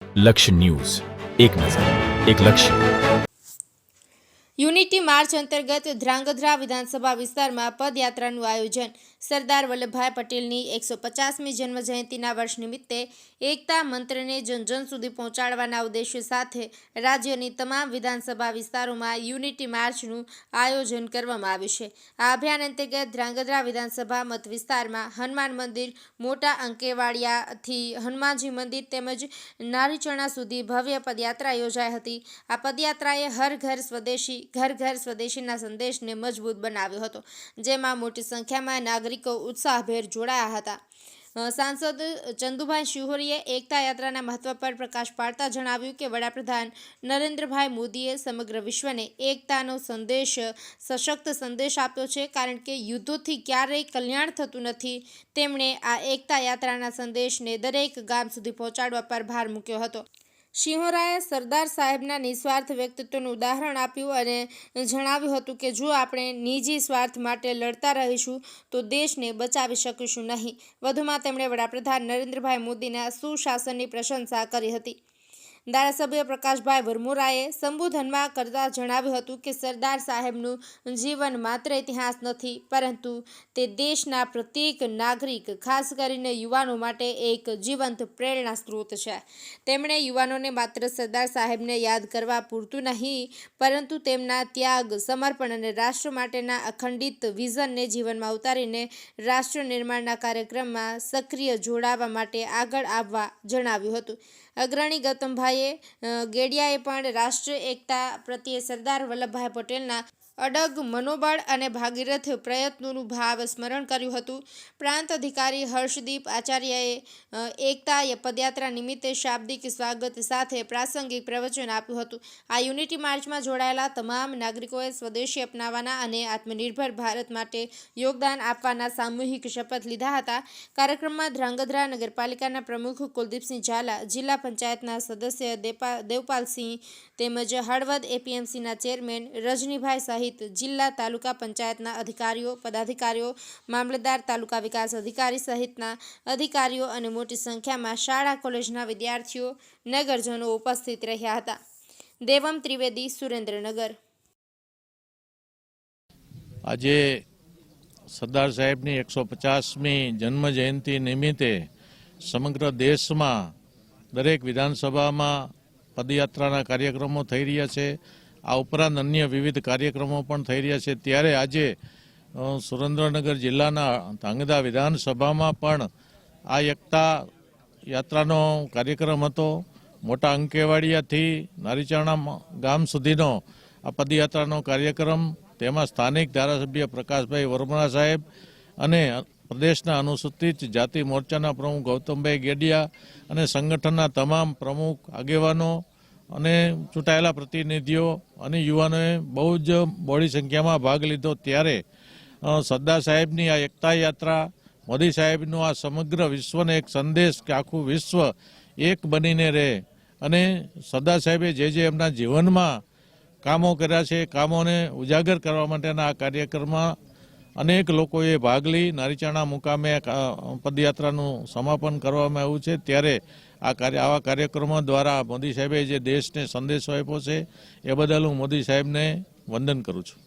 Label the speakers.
Speaker 1: લક્ષ્ય ન્યૂઝ, એક નજર, એક લક્ષ્ય।
Speaker 2: યુનિટી માર્ચ અંતર્ગત ધ્રાંગધ્રા વિધાનસભા વિસ્તારમાં પદયાત્રાનું આયોજન। સરદાર વલ્લભભાઈ પટેલની 150મી જન્મજયંતિના વર્ષ નિમિત્તે એકતા મંત્રને જન જન સુધી પહોંચાડવાના ઉદ્દેશ્ય સાથે રાજ્યની તમામ વિધાનસભા વિસ્તારોમાં યુનિટી માર્ચનું આયોજન કરવામાં આવ્યું છે। આ અભિયાન અંતર્ગત ધ્રાંગધ્રા વિધાનસભા મત વિસ્તારમાં હનુમાન મંદિર, મોટા અંકેવાડિયાથી હનુમાનજી મંદિર તેમજ નારીચણા સુધી ભવ્ય પદયાત્રા યોજાઈ હતી। આ પદયાત્રાએ હર ઘર સ્વદેશી, ઘર ઘર સ્વદેશીના સંદેશને મજબૂત બનાવ્યો હતો, જેમાં મોટી સંખ્યામાં નાગરિકો ઉત્સાહભેર જોડાયા હતા। સાંસદ ચંદુભાઈ શિહોરીએ એકતા યાત્રાના મહત્વ પર પ્રકાશ પાડતા જણાવ્યું કે વડાપ્રધાન નરેન્દ્રભાઈ મોદીએ સમગ્ર વિશ્વને એકતાનો સંદેશ, સશક્ત સંદેશ આપ્યો છે, કારણ કે યુદ્ધોથી ક્યારેય કલ્યાણ થતું નથી। તેમણે આ એકતા યાત્રાના સંદેશને દરેક ગામ સુધી પહોંચાડવા પર ભાર મૂક્યો હતો। શિહોરાએ સરદાર સાહેબના નિસ્વાર્થ વ્યક્તિત્વનું ઉદાહરણ આપ્યું અને જણાવ્યું હતું કે જો આપણે નિજી સ્વાર્થ માટે લડતા રહીશું તો દેશને બચાવી શકીશું નહીં। વધુમાં તેમણે વડાપ્રધાન નરેન્દ્રભાઈ મોદીના સુશાસનની પ્રશંસા કરી હતી। ધારાસભ્ય પ્રકાશભાઈ વરમોરાએ સંબોધનમાં કરતા જણાવ્યું હતું કે સરદાર સાહેબનું જીવન માત્ર ઇતિહાસ નથી, પરંતુ તે દેશના પ્રત્યેક નાગરિક, ખાસ કરીને યુવાનો માટે એક જીવંત પ્રેરણા સ્ત્રોત છે। તેમણે યુવાનોને માત્ર સરદાર સાહેબને યાદ કરવા પૂરતું નહીં, પરંતુ તેમના ત્યાગ, સમર્પણ અને રાષ્ટ્ર માટેના અખંડિત વિઝનને જીવનમાં ઉતારીને રાષ્ટ્ર નિર્માણના કાર્યક્રમમાં સક્રિય જોડાવા માટે આગળ આવવા જણાવ્યું હતું। અગ્રણી ગૌતમભાઈ ગેડિયાએ પણ રાષ્ટ્રીય એકતા પ્રત્યે સરદાર વલ્લભભાઈ પટેલના અડગ મનોબળ અને ભાગીરથ પ્રયત્નોનું ભાવ સ્મરણ કર્યું હતું। પ્રાંત અધિકારી હર્ષદીપ આચાર્યએ એકતા પદયાત્રા નિમિત્તે શાબ્દિક સ્વાગત સાથે પ્રાસંગિક પ્રવચન આપ્યું હતું। આ યુનિટી માર્ચમાં જોડાયેલા તમામ નાગરિકોએ સ્વદેશી અપનાવવાના અને આત્મનિર્ભર ભારત માટે યોગદાન આપવાના સામૂહિક શપથ લીધા હતા। કાર્યક્રમમાં ધ્રાંગધ્રા નગરપાલિકાના પ્રમુખ કુલદીપસિંહ ઝાલા, જિલ્લા પંચાયતના સદસ્ય દેવપાલસિંહ તેમજ હળવદ એપીએમસીના ચેરમેન રજનીભાઈ સહિત જિલ્લા તાલુકા પંચાયતના અધિકારીઓ, પદાધિકારીઓ, મામલતદાર, તાલુકા વિકાસ અધિકારી સહિતના અધિકારીઓ અને મોટી સંખ્યામાં શાળા કોલેજના વિદ્યાર્થીઓ, નગરજનો ઉપસ્થિત રહ્યા હતા। દેવમ ત્રિવેદી, સુરેન્દ્રનગર।
Speaker 3: આજે સરદાર સાહેબની 150મી જન્મજયંતિ નિમિત્તે સમગ્ર દેશમાં દરેક વિધાનસભામાં પદયાત્રાના કાર્યક્રમો થઈ રહ્યા છે। આ ઉપરાંત અન્ય વિવિધ કાર્યક્રમો પણ થઈ રહ્યા છે। ત્યારે આજે સુરેન્દ્રનગર જિલ્લાના ધ્રાંગધ્રા વિધાનસભામાં પણ આ એકતા યાત્રાનો કાર્યક્રમ હતો। મોટા અંકેવાડિયાથી નારીચાણા ગામ સુધીનો આ પદયાત્રાનો કાર્યક્રમ, તેમાં સ્થાનિક ધારાસભ્ય પ્રકાશભાઈ વરમોરા સાહેબ અને પ્રદેશના અનુસૂચિત જાતિ મોરચાના પ્રમુખ ગૌતમભાઈ ગેડિયા અને સંગઠનના તમામ પ્રમુખ, આગેવાનો અને ચૂંટાયેલા પ્રતિનિધિઓ અને યુવાનોએ બહુ જ બહોળી સંખ્યામાં ભાગ લીધો। ત્યારે સરદાર સાહેબની આ એકતા યાત્રા, મોદી સાહેબનો આ સમગ્ર વિશ્વને એક સંદેશ કે આખું વિશ્વ એક બનીને રહે અને સરદાર સાહેબે જે એમના જીવનમાં કામો કર્યા છે, કામોને ઉજાગર કરવા માટેના આ કાર્યક્રમમાં અનેક લોકોએ ભાગ લઈ નારીચાણા મુકામે પદયાત્રાનું સમાપન કરવામાં આવ્યું છે। ત્યારે આવા કાર્યક્રમો દ્વારા મોદી સાહેબે જે દેશને સંદેશો આપ્યો છે એ બદલ હું મોદી સાહેબને વંદન કરું છું।